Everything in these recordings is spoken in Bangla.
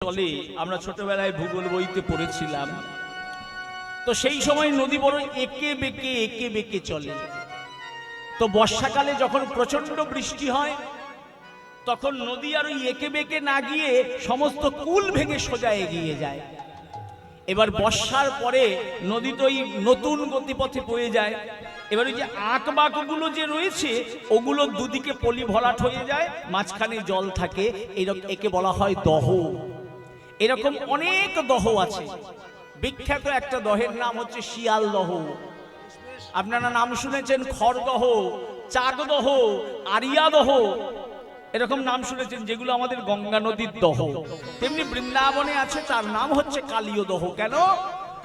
চলে আমরা ছোটবেলায় ভূগোল বইতে পড়েছিলাম। তো সেই সময় নদী বড় একে বেঁকে চলে। তো বর্ষাকালে যখন প্রচন্ড বৃষ্টি হয় তখন নদী আর ওই একে বেঁকে না গিয়ে সমস্ত কুল ভেঙে সোজা এগিয়ে যায়। এবার বর্ষার পরে নদী তো ওই নতুন গতিপথে বয়ে যায়। এবার ওই যে আঁক বাঁকগুলো যে রয়েছে ওগুলো দুদিকে পলি ভরাট হয়ে যায়, মাঝখানে জল থাকে, একে বলা হয় দহ। এরকম অনেক দহ আছে। বিখ্যাত একটা দহের নাম হচ্ছে শিয়ালদহ। আপনারা নাম শুনেছেন খড়দহ, চাকদহ, আরিয়াদহ, এরকম নাম শুনেছেন, যেগুলো আমাদের গঙ্গা নদীর দহ। তেমনি বৃন্দাবনে আছে, তার নাম হচ্ছে কালীয় দহ। কেন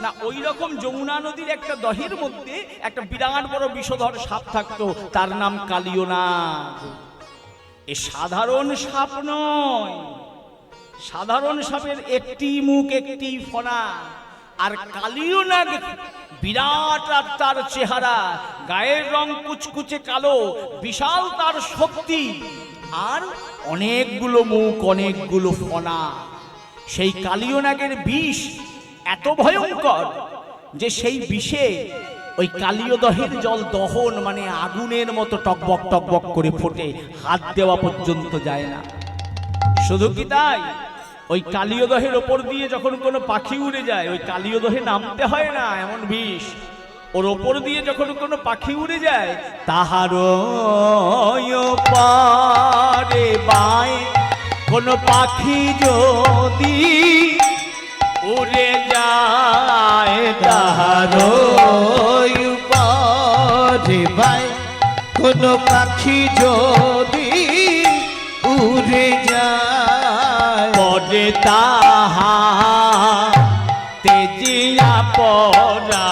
না, ওই রকম যমুনা নদীর একটা দহের মধ্যে একটা বিরাট বড় বিষধর সাপ থাকতো, তার নাম কালীয় নাগ। এ সাধারণ সাপ নয়, সাধারণ সাপের একটি মুখ একটি ফনা। আর কালীয় নাগ বিরাট, আর তার চেহারা, গায়ের রং কুচকুচে কালো, বিশাল তার শক্তি, আর অনেকগুলো মুখ অনেকগুলো ফনা। সেই কালীয় নাগের বিষ এত ভয়ঙ্কর যে সেই বিষে ওই কালীয় দহের জল দহন মানে আগুনের মতো টকবক টকবক করে ফোটে, হাত দেওয়া পর্যন্ত যায় না। শুধু কি তাই, ওই কালীয় দহের ওপর দিয়ে যখন কোনো পাখি উড়ে যায়, ওই কালীয় দহে নামতে হয় না, এমন বিষ। ওর ওপর দিয়ে যখন কোনো পাখি উড়ে যায়, তাহার পারে বায় কোনো পাখি যদি উড়ে যায়, তাহার পারে বায় কোনো পাখি যদি উড়ে যায়, পরে তাহা তেজিয়া পরা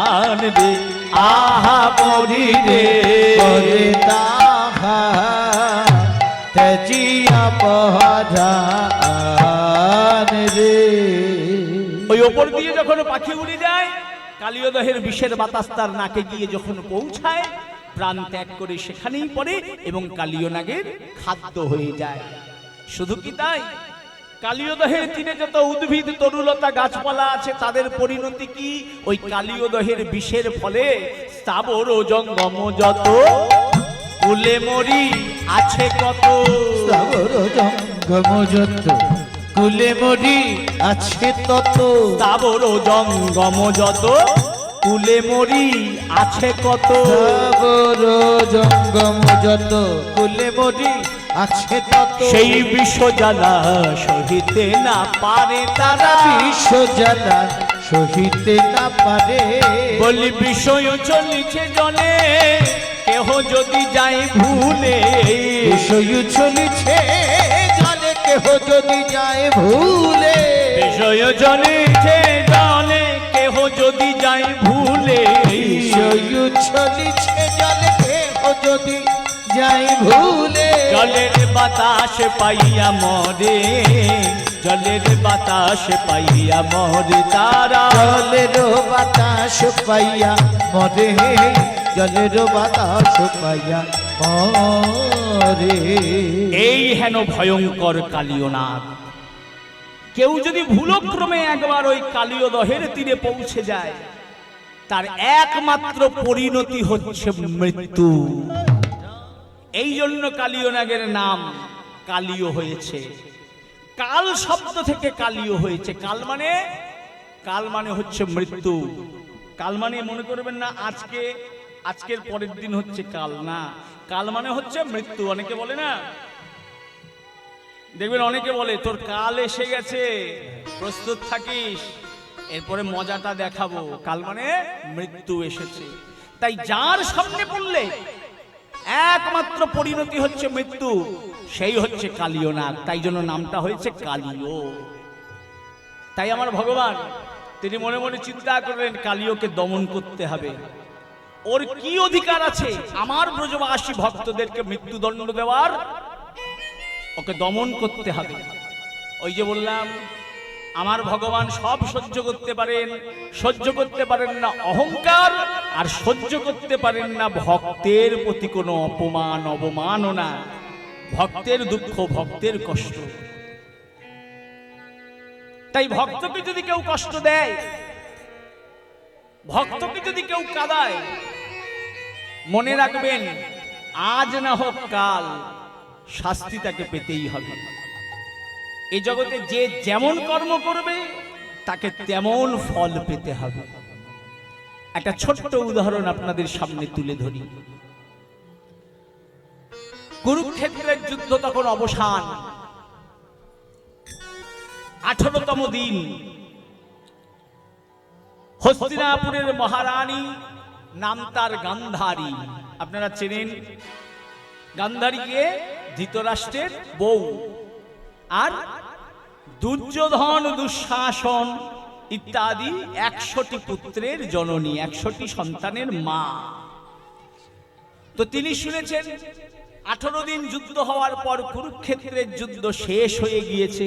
আন রে, আহা মরি রে, পরে তাহা তেজিয়া পরা আন রে। ওই ওপর দিয়ে যখন পাখি উড়ে যায়, কালীয় দহের বিষের বাতাস তার নাকে গিয়ে যখন পৌঁছায়, প্রাণ ত্যাগ করে সেখানেই পড়ে এবং কালীয় নাগের খাদ্য হয়ে যায়। শুধু কি তাই, কালীয় দহের তীরে যত উদ্ভিদ তরুলতা গাছপালা আছে তাদের পরিণতি কি, ওই কালীয় দহের বিষের ফলে স্থাবর ও জঙ্গম যত কুলে মরি আছে কত, স্থাবর জঙ্গম যত কুলে মরি আছে তত, স্থাবর ও জঙ্গম যত কুলে মরি আছে কত, স্থাবর জঙ্গম যত কুলে মরি আছে তত, সেই বিষ জ্বালা সহিতে না পারে তারা, বিষ জ্বালা সহিতে না পারে। বলি বিষয় চলিছে জলে কেহ যদি যায় ভুলে, বিষয় চলিছে জলে কেহ যদি যায় ভুলে, বিষয় চলিছে জলে কেহ যদি যায় ভুলে, বিষয় চলিছে জলে কেহ যদি যায় ভুলে, জলের বাতাস পাইয়া মরে, জলের বাতাস পাইয়া মরে তারা, জলের বাতাস পাইয়া মরে, জলের বাতাস পাইয়া মরে। এই হেন ভয়ঙ্কর কালীয় নাগ। কেউ যদি ভুলক্রমে একবার ওই কালীয় দহের তীরে পৌঁছে যায়, তার একমাত্র পরিণতি হচ্ছে মৃত্যু। এই জন্য কালীয় নাগের নাম কালীয় হয়েছে। কাল শব্দ থেকে কালীয় হয়েছে। কাল মানে হচ্ছে মৃত্যু। কাল মানে মনে করবেন না আজকের পরের দিন হচ্ছে কাল, না, কাল মানে হচ্ছে মৃত্যু। অনেকে বলে না, দেখবেন অনেকে বলে তোর কাল এসে গেছে, প্রস্তুত থাকিস, এরপরে মজাটা দেখাবো। কাল মানে মৃত্যু এসেছে। তাই যার সামনে পড়লে একমাত্র পরিণতি হচ্ছে মৃত্যু, সেই হচ্ছে কালীয় নাগ। তাই জন্য নামটা হয়েছে কালীয়। তাই আমার ভগবান তিনি মনে মনে চিন্তা করলেন কালীয়কে দমন করতে হবে। ওর কি অধিকার আছে আমার ব্রজবাসী ভক্তদেরকে মৃত্যুদণ্ড দেওয়ার? ওকে দমন করতে হবে। ওই যে বললাম, আমার ভগবান সব সহ্য করতে পারেন, সহ্য করতে পারেন না অহংকার, আর সহ্য করতে পারেন না ভক্তের প্রতি কোনো অপমান অবমাননা, ভক্তের দুঃখ ভক্তের কষ্ট। তাই ভক্তকে যদি কেউ কষ্ট দেয়, ভক্তকে যদি কেউ কাঁদায়, মনে রাখবেন আজ না হোক কাল শাস্তি তাকে পেতেই হবে। এই জগতে যে যেমন কর্ম করবে তাকে তেমন ফল পেতে হবে। একটা ছোট্ট উদাহরণ আপনাদের সামনে তুলে ধরি। কুরুক্ষেত্রের যুদ্ধ তখন অবসান, 18তম দিন। হস্তিনাপুরের মহারানী, নাম তার গান্ধারী। আপনারা চেনেন গান্ধারীকে, ধৃতরাষ্ট্রের বউ, আর দুর্যোধন, দুঃশাসন ইত্যাদি 100টি পুত্রের জননী, 100টি সন্তানের মা। তো তিনি শুনেছেন 18 দিন যুদ্ধ হওয়ার পর কুরুক্ষেত্রের যুদ্ধ শেষ হয়ে গিয়েছে।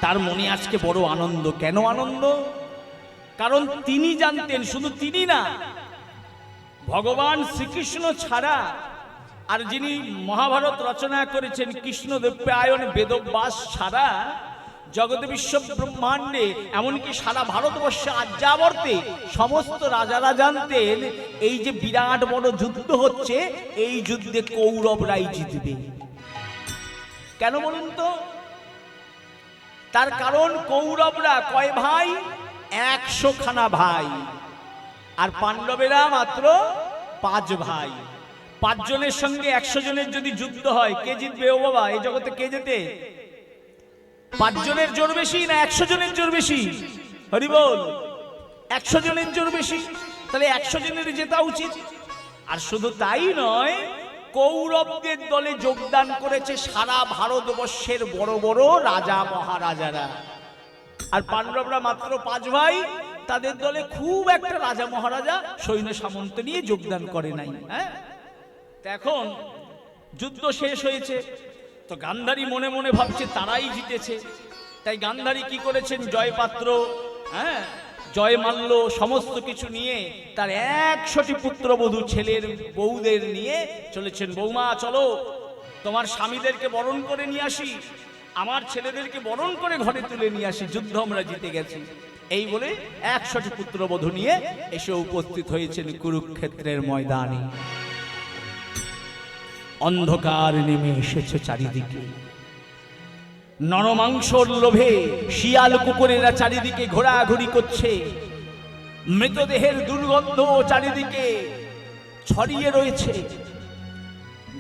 তার মনে আজকে বড় আনন্দ। কেন আনন্দ? কারণ তিনি জানতেন, শুধু তিনি না, ভগবান শ্রীকৃষ্ণ ছাড়া আর যিনি মহাভারত রচনা করেছেন কৃষ্ণদেবরায়ণ বেদব্যাস ছাড়া জগতে বিশ্ব ব্রহ্মাণ্ডে এমনকি সারা ভারতবর্ষে আর্যাবর্তে সমস্ত রাজারা জানতেন এই যে বিরাট বড় যুদ্ধ হচ্ছে, এই যুদ্ধে কৌরবরাই জিতবে। কেন বলুন তো? তার কারণ কৌরবরা কয় ভাই? 100 খানা ভাই, আর পাণ্ডবেরা মাত্র 5 ভাই। 5 জনের সঙ্গে 100 জনের যদি যুদ্ধ হয়, কে জিতবে? ও বাবা, এই জগতে কে জেতে? 5 জনের জোর বেশি না 100 জনের জোর বেশি? হরি বল। 100 জনের জোর বেশি, তাহলে 100 জনের জেতা উচিত। আর শুধু তাই নয়, কৌরবদের দলে যোগদান করেছে সারা ভারতবর্ষের বড় বড় রাজা মহারাজারা। আর পাণ্ডবরা মাত্র 5 ভাই, তাদের দলে খুব একটা রাজা মহারাজা সৈন্য সামন্ত নিয়ে যোগদান করে নাই। হ্যাঁ, এখন যুদ্ধ শেষ হয়েছে, তো গান্ধারী মনে মনে ভাবছে তারাই জিতেছে। তাই গান্ধারী কি করেছেন? জয়পাত্র, হ্যাঁ, জয়মাল্য সমস্ত কিছু নিয়ে তার 100টি পুত্রবধূ, ছেলের বউদের নিয়ে চলেছেন। বৌমা চলো, তোমার স্বামীদেরকে বরণ করে নিয়ে আসি, আমার ছেলেদেরকে বরণ করে ঘরে তুলে নিয়ে আসি, যুদ্ধ আমরা জিতে গেছি। এই বলে 100টি পুত্রবধূ নিয়ে এসে উপস্থিত হয়েছেন কুরুক্ষেত্রের ময়দানে। অন্ধকার নেমে এসেছে চারিদিকে। নরমাংসর লোভে শিয়াল কুকুরেরা চারিদিকে ঘোরাঘুরি করছে। মৃতদেহের দুর্গন্ধ চারিদিকে ছড়িয়ে রয়েছে।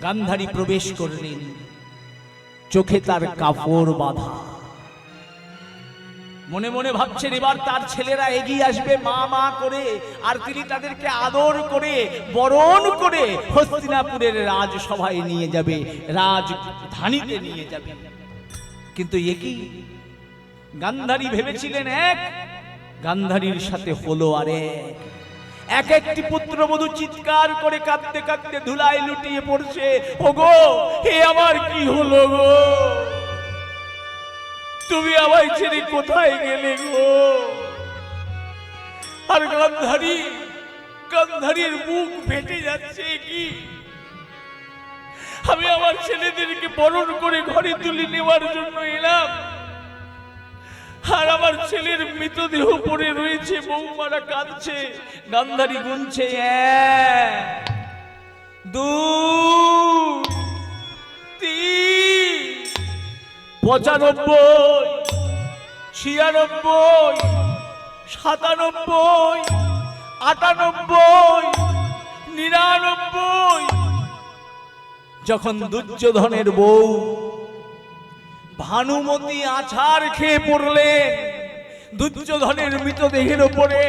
গান্ধারী প্রবেশ করলেন, চোখে তার কাপড় বাঁধা। মনে মনে ভাবছেন এবার তার ছেলেরা এগিয়ে আসবে মা মা করে, আর তিনি তাদেরকে আদর করে বরণ করে হস্তিনাপুরের রাজসভায় নিয়ে যাবে, রাজধানীতে নিয়ে যাবে। কিন্তু একই গান্ধারী ভেবেছিলেন এক, গান্ধারীর সাথে হলো আর এক। একটি পুত্রবধূ চিৎকার করে কাঁদতে কাঁদতে ধুলায় লুটিয়ে পড়ছে। ওগো, হে আমার কি হলো গো? তুমি আমায় ছেড়ে কোথায় গেলে গো? আর গান্ধারীর মুখ ফেটে যাচ্ছে। কি, আমি আমার ছেলেদেরকে বরণ করে ঘরে তুলে নেওয়ার জন্য এলাম, আর আমার ছেলের মৃতদেহ পড়ে রয়েছে, বৌমারা কাঁদছে। গান্ধারী গুনছে 1 2 3 95 96 97 98 99। যখন দুর্যোধনের বউ ভানুমতি আছাড় খেয়ে পড়লেন দুর্যোধনের মৃতদেহের উপরে,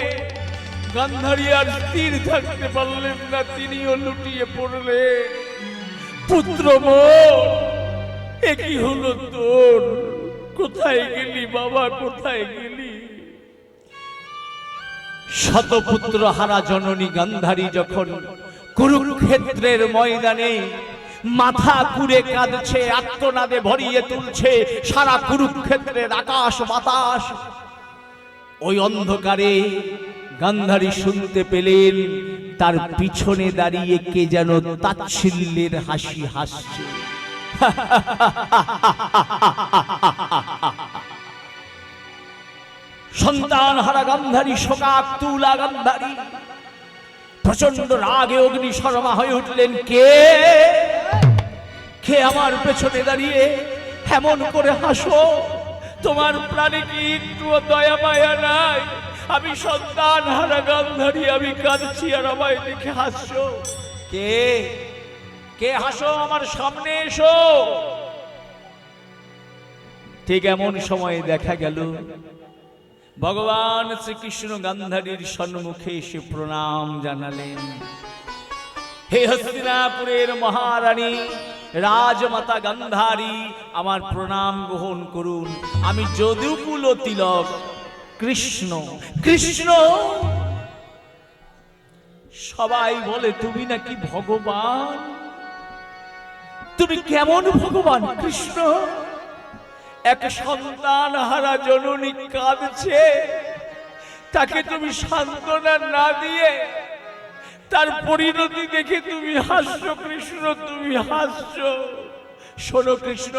গান্ধারী আর স্থির থাকতে পারলেন না, তিনিও লুটিয়ে পড়লেন। পুত্র মোর, এ কি হলো তোর? কোথায় গেলি বাবা, কোথায় গেলি? শতপুত্র হারা জননী গান্ধারী যখন কুরুক্ষেত্রের ময়দানে মাথা কুড়ে কাঁদছে, আত্মনাদে ভরিয়ে তুলছে সারা কুরুক্ষেত্রের আকাশ বাতাস, ওই অন্ধকারে গান্ধারী শুনতে পেলেন তার পিছনে দাঁড়িয়ে কে যেন তাচ্ছিল্যের হাসি হাসছে। সন্তান হারা গান্ধারী, শোকাকুলা গান্ধারী প্রচন্ড রাগে অগ্নি শর্মা হয়ে উঠলেন। কে কে আমার পেছনে দাঁড়িয়ে এমন করে হাসো? তোমার প্রাণে কি একটু দয়া মায়া নাই? আমি সন্তান হারা গান্ধারী, আমি কাঁদছি আর আমায় দেখে হাসছো। কে কে হাসো? আমার সামনে এসো। ঠিক এমন সময় দেখা গেল ভগবান শ্রীকৃষ্ণ গান্ধারীর সম্মুখে এসে প্রণাম জানালেন। হে হস্তিনাপুরের মহারানী, রাজমাতা গান্ধারী, আমার প্রণাম গ্রহণ করুন। আমি যদুকুল তিলক কৃষ্ণ। কৃষ্ণ? সবাই বলে তুমি নাকি ভগবান। তুমি কেমন ভগবান কৃষ্ণ? এক সন্তান হারা জননী কাঁদছে, তাকে তুমি সান্ত্বনা না দিয়ে তার পরিণতি দেখে তুমি হাসছো কৃষ্ণ, তুমি হাসছো। শোনো কৃষ্ণ,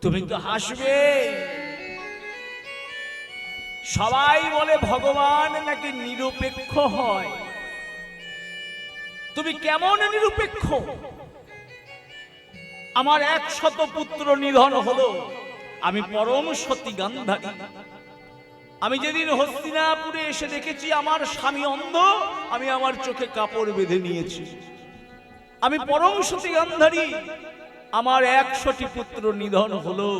তুমি তো হাসবে। সবাই বলে ভগবান নাকি নিরপেক্ষ হয়। তুমি কেমন নিরপেক্ষ? আমার 100 পুত্র নিধন হলো, আমি পরম সতী গান্ধারী। আমি যেদিন হস্তিনাপুরে এসে দেখেছি আমার স্বামী অন্ধ, আমি আমার চোখে কাপড় বেঁধে নিয়েছি। আমি পরম সতী গান্ধারী, আমার 100টি পুত্র নিধন হলো।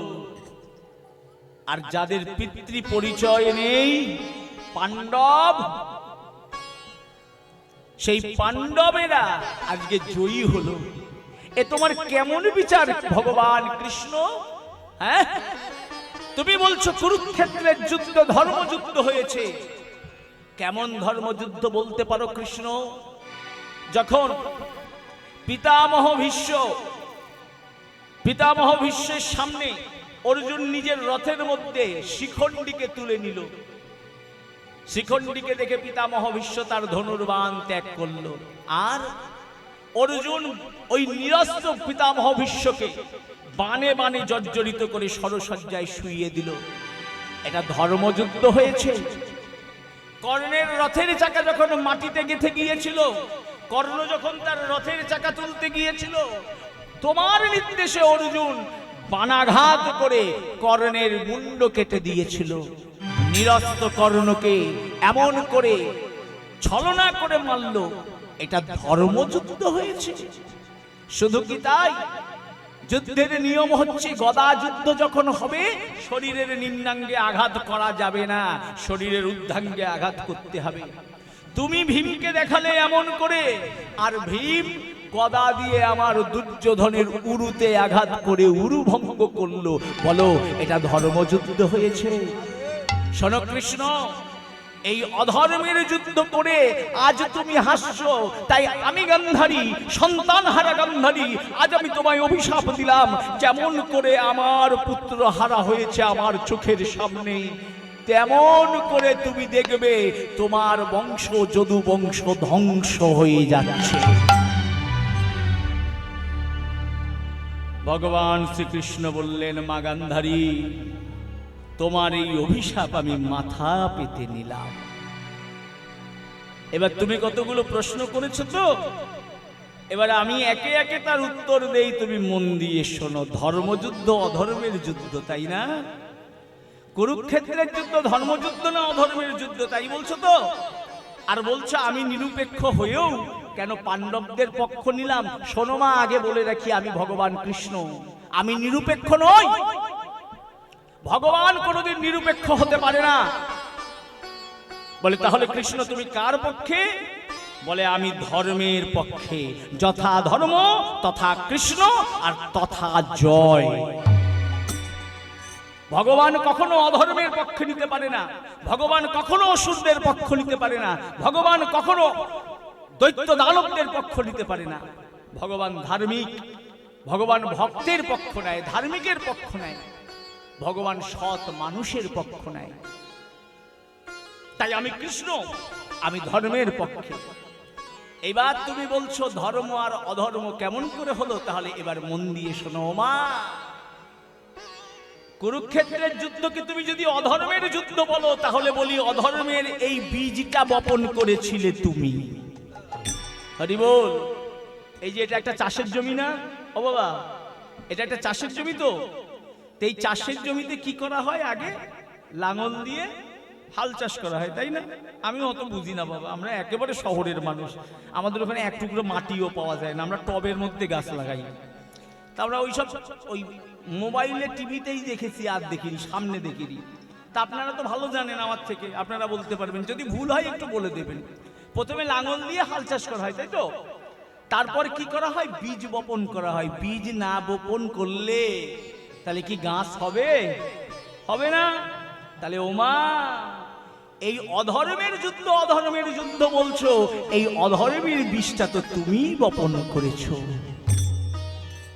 আর যাদের পিতৃ পরিচয় নেই, পাণ্ডব, সেই পাণ্ডবেরা আজকে জয়ী হলো। এ তোমার কেমন বিচার ভগবান কৃষ্ণ? হ্যাঁ, তুমি বলছো কুরুক্ষেত্রের যুদ্ধ ধর্মযুদ্ধ হয়েছে। কেমন ধর্মযুদ্ধ বলতে পারো কৃষ্ণ? যখন পিতামহ ভীষ্মের সামনে অর্জুন নিজের রথের মধ্যে শিখণ্ডীকে তুলে নিল, শিখণ্ডীকে দেখে পিতামহ ভীষ্ম তার ধনুর্বাণ ত্যাগ করল। আর অর্জুন ওই নিরস্ত্র পিতামহ ভীষ্মকে বাণে বাণে জর্জরিত করে সরসজ্জায় শুইয়ে দিল। এটা ধর্মযুদ্ধ হয়েছে। কর্ণের রথের চাকা যখন মাটিতে গেঁথে গিয়েছিল, কর্ণ যখন তার রথের চাকা তুলতে গিয়েছিল, তোমার নির্দেশে অর্জুন বাণাঘাত করে কর্ণের মুন্ড কেটে দিয়েছিল। নিরস্ত্র কর্ণকে এমন করে ছলনা করে মারল। এটা ধর্মযুদ্ধ হয়েছে। শুধু কি তাই? যুদ্ধের নিয়ম হচ্ছে গদা যুদ্ধ যখন হবে শরীরের নিম্নাঙ্গে আঘাত করা যাবে না, শরীরের ঊর্ধ্বাঙ্গে আঘাত করতে হবে। তুমি ভীমকে দেখালে এমন করে, আর ভীম গদা দিয়ে আমার দুর্যোধনের উরুতে আঘাত করে উরু ভঙ্গ করলো। বলো, এটা ধর্মযুদ্ধ হয়েছে? শোনো কৃষ্ণ, এই অধর্মের যুদ্ধ করে আজ তুমি হাসছো, তাই আমি গান্ধারী, সন্তান হারা গান্ধারী, আজ আমি তোমায় অভিশাপ দিলাম। যেমন করে আমার পুত্র হারা হয়েছে আমার চোখের সামনে, তেমন করে তুমি দেখবে তোমার বংশ, যদু বংশ ধ্বংস হয়ে যাচ্ছে। ভগবান শ্রীকৃষ্ণ বললেন, মা গান্ধারী, তোমার এই অভিশাপ আমি মাথা পেতে নিলাম। এবার তুমি কতগুলো প্রশ্ন করেছো তো, এবার আমি একে একে তার উত্তর দেই, তুমি মন দিয়ে শোনো। ধর্মযুদ্ধ অধর্মের যুদ্ধ, তাই না? কুরুক্ষেত্রের যুদ্ধ ধর্মযুদ্ধ না অধর্মের যুদ্ধ, তাই বলছো তো? আর বলছো আমি নিরপেক্ষ হয়েও কেন পাণ্ডবদের পক্ষ নিলাম? শোনো মা, আগে বলে রাখি, আমি ভগবান কৃষ্ণ, আমি নিরপেক্ষ নই। ভগবান কোনোদিন নিরপেক্ষ হতে পারে না। বলে তাহলে কৃষ্ণ তুমি কার পক্ষে? বলে আমি ধর্মের পক্ষে। যথা ধর্ম তথা কৃষ্ণ, আর তথা জয়। ভগবান কখনো অধর্মের পক্ষ নিতে পারে না, ভগবান কখনো অসুরদের পক্ষ নিতে পারে না, ভগবান কখনো দৈত্য দানবদের পক্ষ নিতে পারে না। ভগবান ধার্মিক, ভগবান ভক্তের পক্ষ নেয়, ধার্মিকের পক্ষ নেয়, ভগবান সৎ মানুষের পক্ষ নেয়। তাই আমি কৃষ্ণ, আমি ধর্মের পক্ষে। এবার তুমি বলছো ধর্ম আর অধর্ম কেমন করে হলো? তাহলে এবার মন দিয়ে শোনো মা। কুরুক্ষেত্রের যুদ্ধকে তুমি যদি অধর্মের যুদ্ধ বলো, তাহলে বলি অধর্মের এই বীজটা বপন করেছিলে তুমি। হরি বল। এই যে এটা একটা চাষের জমি না ও বাবা, এটা একটা চাষের জমি। তো এই চাষের জমিতে কি করা হয়? আগে লাঙল দিয়ে হাল চাষ করা হয়, তাই না? আমি অত বুঝি না বাবা, আমরা একেবারে শহরের মানুষ, আমাদের ওখানে এক টুকরো মাটিও পাওয়া যায় না, আমরা টবের মধ্যে গাছ লাগাই। তা আমরা ওইসব ওই মোবাইলে টিভিতেই দেখেছি, আর দেখিনি, সামনে দেখিনি। তা আপনারা তো ভালো জানেন আমার থেকে, আপনারা বলতে পারবেন, যদি ভুল হয় একটু বলে দেবেন। প্রথমে লাঙল দিয়ে হাল চাষ করা হয়, তাই তো? তারপর কি করা হয়? বীজ বপন করা হয়। বীজ না বপন করলে তাহলে কি গাছ হবে? হবে না। তাহলে ওমা, এই অধর্মের যুদ্ধ, অধর্মের যুদ্ধ বলছো, এই অধর্মের বীজটা তো তুমি বপন করেছো।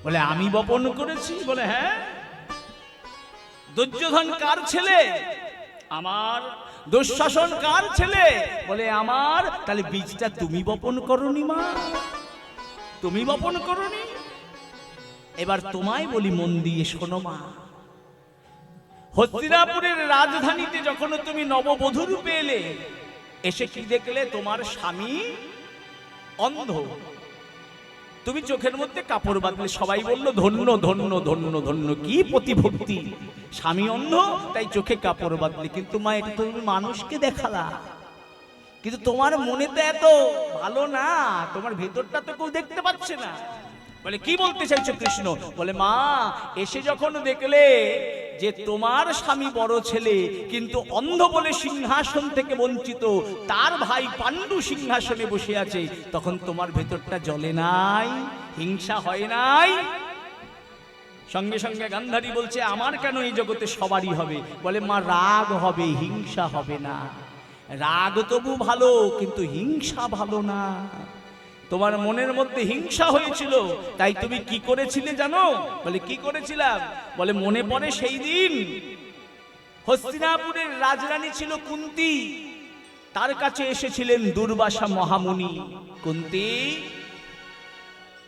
বলে আমি বপন করেছি? বলে হ্যাঁ। দুর্যোধন কার ছেলে? আমার। দুঃশাসন কার ছেলে? বলে আমার। তাহলে বীজটা তুমি বপন করনি মা, তুমি বপন করনি। এবার তোমায় বলি, মন দিয়ে শোনো মা। হস্তিনাপুরের রাজধানীতে যখন তুমি নববধূ রূপে এলে, এসে কি দেখলে? তোমার স্বামী অন্ধ। তুমি চোখের মধ্যে কাপড় বাঁধলে, সবাই বলল ধন্য ধন্য ধন্য ধন্য, কি প্রতিভক্তি। স্বামী অন্ধ, তাই চোখে কাপড় বাঁধলে। কিন্তু মা, এটা তুমি মানুষকে দেখালা, কিন্তু তোমার মনে তো এত ভালো না, তোমার ভেতরটা তো কেউ দেখতে পাচ্ছে না। বলে কি বলতে চাইছো কৃষ্ণ? বলে মা, এসে যখন দেখলে যে তোমার স্বামী বড় ছেলে কিন্তু অন্ধ বলে সিংহাসন থেকে বঞ্চিত, তার ভাই পাণ্ডু সিংহাসনে বসে আছে, তখন তোমার ভেতরটা জ্বলে নাই? হিংসা হয় নাই? সঙ্গে সঙ্গে গান্ধারী বলছে, আমার কেন, এই জগতে সবারই হবে। বলে মা, রাগ হবে, হিংসা হবে না। রাগ তবু ভালো, কিন্তু হিংসা ভালো না। তোমার মনের মধ্যে হিংসা হয়েছিল, তাই তুমি কি করেছিলে জানো? বলে কি করেছিলাম? বলে মনে পড়ে সেই দিন হস্তিনাপুরের রাজরানী ছিল কুন্তী, তার কাছে এসেছিলেন দুর্বাসা মহামুনি। কুন্তী,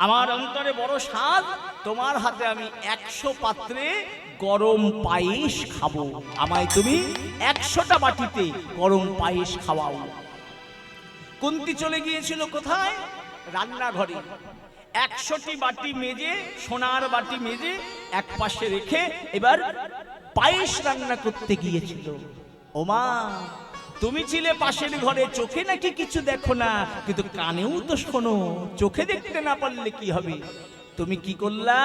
আমার অন্তরে বড় স্বাদ, তোমার হাতে আমি 100 পাত্রে গরম পায়েস খাবো, আমায় তুমি 100টা বাটিতে গরম পায়েস খাওয়াও। কুন্তী চলে গিয়েছিল কোথায়? রান্নাঘরে। 100টি বাটি মেজে, সোনার বাটি মেজে এক পাশে রেখে এবার পায়েস রান্না করতে গিয়েছিল। ওমা, তুমি ছিলে পাশের ঘরে, চোখে নাকি কিছু দেখো না, কিন্তু কানেও তো শোনো। চোখে দেখতে না পারলে কি হবে? তুমি কি করলা?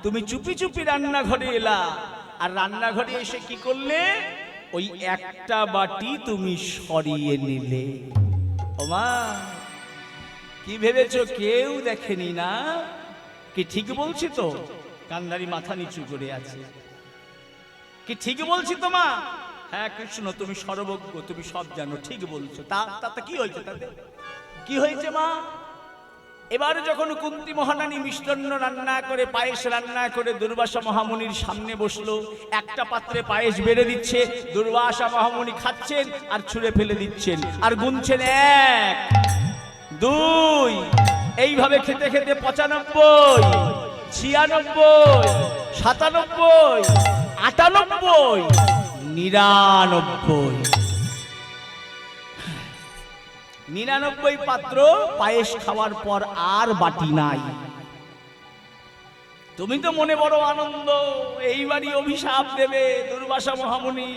তুমি চুপি চুপি রান্নাঘরে এলা, আর রান্নাঘরে এসে কি করলে? ওই একটা বাটি তুমি সরিয়ে নিলে। ওমা, কি ভেবেছো কেউ দেখেনি না? কি ঠিক বলছি তো? গান্ধারী মাথা নিচু করে আছে। কি ঠিক বলছি তো মা? হ্যাঁ কৃষ্ণ, তুমি সর্বজ্ঞ, তুমি সব জানো, ঠিক বলছো। তা কি হয়েছে? তাতে কি হয়েছে মা? এবার যখন কুন্তী মহারানী মিষ্টান্ন রান্না করে, পায়েস রান্না করে দুর্বাসা মহামুনির সামনে বসলো, একটা পাত্রে পায়েস বেড়ে দিচ্ছে, দুর্বাসা মহামুনি খাচ্ছেন আর ছুঁড়ে ফেলে দিচ্ছেন, আর গুনছেন 1, 2, এইভাবে খেতে খেতে 95, 96, 97, 98, 99। 99 পাত্র পায়েস খাওয়ার পর আর বাটি নাই। তুমি তো মনে বড় আনন্দ, এইবারই অভিশাপ দেবে দুর্বাসা মহামুনি,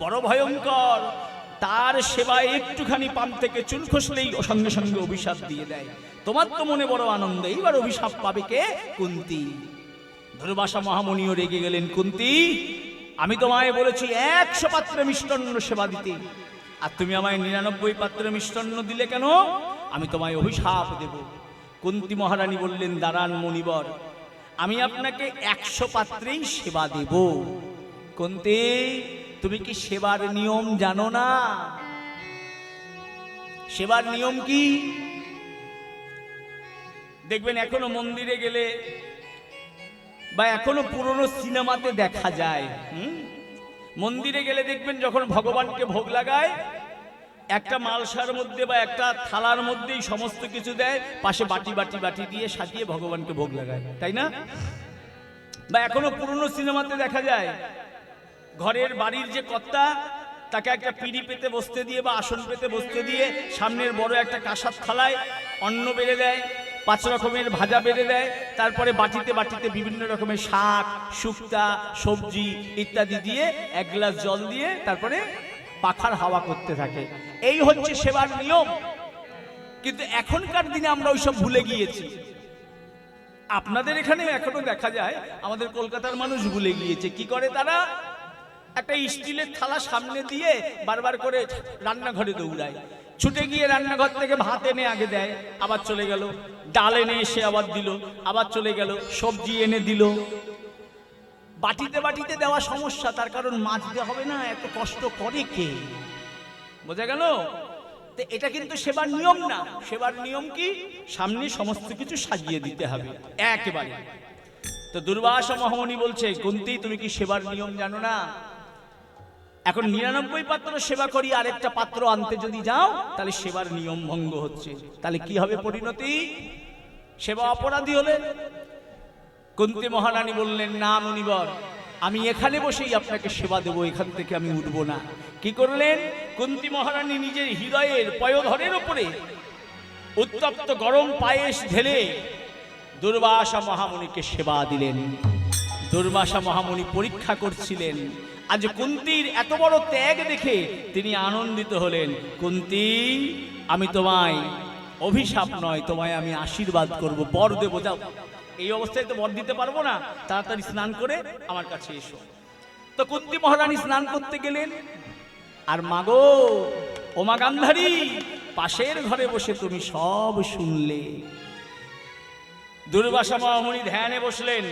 বড় ভয়ঙ্কর। তার সেবায় একটুখানি পান থেকে চুল খসলেই সঙ্গে সঙ্গে অভিশাপ দিয়ে দেয়। তোমার তো মনে বড় আনন্দ, এইবার অভিশাপ পাবে কে? কুন্তী। দুর্বাসা মহামুনিও রেগে গেলেন। কুন্তী, আমি তোমায় বলেছি 100 পাত্রে মিষ্টান্ন সেবা দিতে, আর তুমি আমায় 99 পাত্রে মিষ্টান্ন দিলে কেন? আমি তোমায় অভিশাপ দেব। কুন্তী মহারানী বললেন, দাঁড়ান মণিবর, আমি আপনাকে 100 পাত্রেই সেবা দেব। কুন্তী, তুমি কি সেবার নিয়ম জানো না? সেবার নিয়ম কি? দেখবেন এখনো মন্দিরে গেলে বা এখনো পুরনো সিনেমাতে দেখা যায়, মন্দিরে গেলে দেখবেন যখন ভগবানকে ভোগ লাগায়, একটা মালসার মধ্যে বা একটা থালার মধ্যেই সমস্ত কিছু দেয়, পাশে বাটি বাটি বাটি দিয়ে সাজিয়ে ভগবানকে ভোগ লাগায়, তাই না? বা এখনো পুরনো সিনেমাতে দেখা যায় ঘরের বাড়ির যে কর্তা তাকে একটা পিঁড়ি পেতে বসতে দিয়ে বা আসন পেতে বসতে দিয়ে সামনের বড় একটা কাঁসার থালায় অন্ন বেড়ে দেয়, 5 রকমের ভাজা বেড়ে দেয়, তারপরে বাটিতে বাটিতে বিভিন্ন রকমের শাক, শুক্তা, সবজি ইত্যাদি দিয়ে 1 গ্লাস জল দিয়ে তারপরে পাখার হাওয়া করতে থাকে। এই হচ্ছে সেবার নিয়ম। কিন্তু এখনকার দিনে আমরা ওইসব ভুলে গিয়েছি। আপনাদের এখানে এখনো দেখা যায়, আমাদের কলকাতার মানুষ ভুলে গিয়েছে। কি করে তারা? একটা স্টিলের থালা সামনে দিয়ে বারবার করে রান্নাঘরে দৌড়ায়, ছুটে গিয়ে রান্নাঘর থেকে ভাত এনে আগে দেয়, আবার চলে গেল, ডাল এনে এসে আবার দিল, আবার চলে গেল, সবজি এনে দিল। বাটিতে বাটিতে দেওয়া সমস্যা, তার কারণ মাজতে হবে না, এত কষ্ট করে কে? বোঝা গেল? তো এটা কিন্তু সেবার নিয়ম না। সেবার নিয়ম কি? সামনে সমস্ত কিছু সাজিয়ে দিতে হবে একেবারে। তো দুর্বাসা মহামুনি বলছে, কুন্তী তুমি কি সেবার নিয়ম জানো না? এখন 99 পাত্র সেবা করি, আরেকটা পাত্র আনতে যদি যাও তাহলে সেবার নিয়ম ভঙ্গ হচ্ছে। তাহলে কি হবে পরিণতি? সেবা অপরাধী হলে? কুন্তী মহারানী বললেন, না মুনিবর, আমি এখানে বসেই আপনাকে সেবা দেব, এখান থেকে আমি উঠব না। কি করলেন? কুন্তী মহারানী নিজের হৃদয়ের পয়োধরের উপরে উত্তপ্ত গরম পায়েস ঢেলে দুর্বাসা মহামুনিকে সেবা দিলেন। দুর্বাসা মহামুনি পরীক্ষা করছিলেন। আজ কুন্তীর এত বড় ত্যাগ দেখে তিনি আনন্দিত হলেন। কুন্তী, আমি তোমায় অভিশাপ নয়, তোমায় আমি আশীর্বাদ করব, বর দেব। যাও, এই অবস্থায় তো বর দিতে পারবো না, তাড়াতাড়ি স্নান করে আমার কাছে এসো। তো কুন্তী মহারানী স্নান করতে গেলেন। আর মাগো, ও মা গান্ধারী, পাশের ঘরে বসে তুমি সব শুনলে। দুর্বাসা মহামুনি ধ্যানে বসলেন,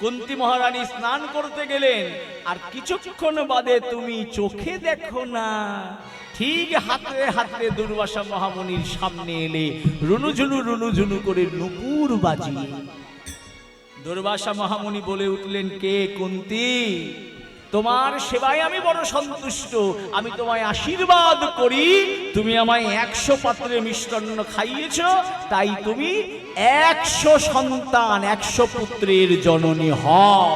কুন্তী মহারানী স্নান করতে গেলেন, আর কিছুক্ষণ বাদে তুমি চোখে দেখো না, ঠিক হাতে হাতে দুর্বাসা মহামুনির সামনে এলে রুনুঝুনু করে নুপুর বাজিয়ে। দুর্বাসা মহামুনি বলে উঠলেন, কে কুন্তী? তোমার সেবায় আমি বড় সন্তুষ্ট, আমি তোমায় আশীর্বাদ করি, তুমি আমায় 100 পাত্রে মিষ্টান্ন খাইয়েছ, তাই তুমি 100 সন্তান, 100 পুত্রের জননী হও।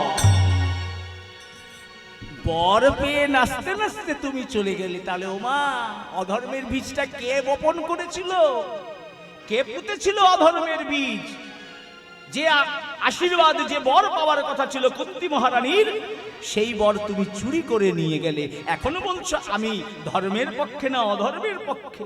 বর পেয়ে নাচতে নাচতে তুমি চলে গেলে। তাহলে ওমা, অধর্মের বীজটা কে বপন করেছিল? কে পুঁতেছিল অধর্মের বীজ? যে আশীর্বাদ, যে বর পাওয়ার কথা ছিল কুন্তী মহারানীর, সেই বর তুমি চুরি করে নিয়ে গেলে। এখনো বলছো আমি ধর্মের পক্ষে না অধর্মের পক্ষে?